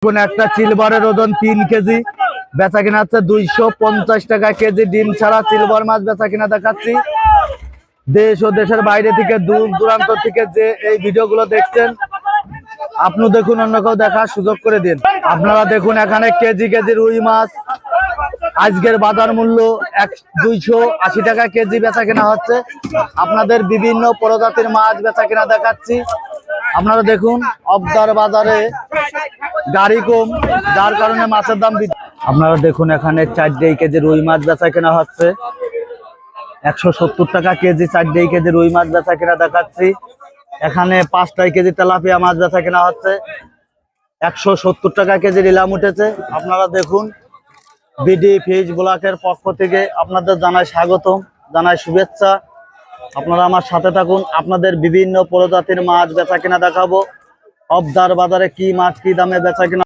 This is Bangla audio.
কোন একটা সিলভারের ওজন 3 কেজি, বেচা কিনা হচ্ছে 250 টাকা কেজি। ডিম ছাড়া সিলভার মাছ বেচা কিনা দেখাচ্ছি। দেশ ও দেশের বাইরে থেকে দূর দূরান্ত থেকে যে এই ভিডিওগুলো দেখছেন, আপনি দেখুন, অন্য কেউ দেখার সুযোগ করে দিন। আপনারা দেখুন এখানে কেজি কেজি রুই মাছ, আজকের বাজার মূল্য 280 টাকা কেজি বেচা কেনা হচ্ছে। আপনাদের বিভিন্ন প্রজাতির মাছ বেচা কেনা দেখাচ্ছি। আপনারা দেখুন অবদার বাজারে গাড়ি কম, যার কারণে মাছের দাম বৃদ্ধি। আপনারা দেখুন এখানে 4 কেজি রুই মাছ বেচা কেনা হচ্ছে 170 টাকা কেজি। 4 কেজি রুই মাছ বেচা কেনা দেখাচ্ছি। এখানে 5 কেজি তেলাপিয়া মাছ বেচা কেনা হচ্ছে 170 টাকা কেজি। নিলাম উঠেছে। আপনারা দেখুন বিডি ফিশ ব্লকের পক্ষ থেকে আপনাদের জানাই স্বাগতম, জানাই শুভেচ্ছা। আপনারা আমার সাথে থাকুন, আপনাদের বিভিন্ন প্রজাতির মাছ বেচা কিনা দেখাবো। অবদার বাজারে কি মাছ কি দামে বেচা কিনা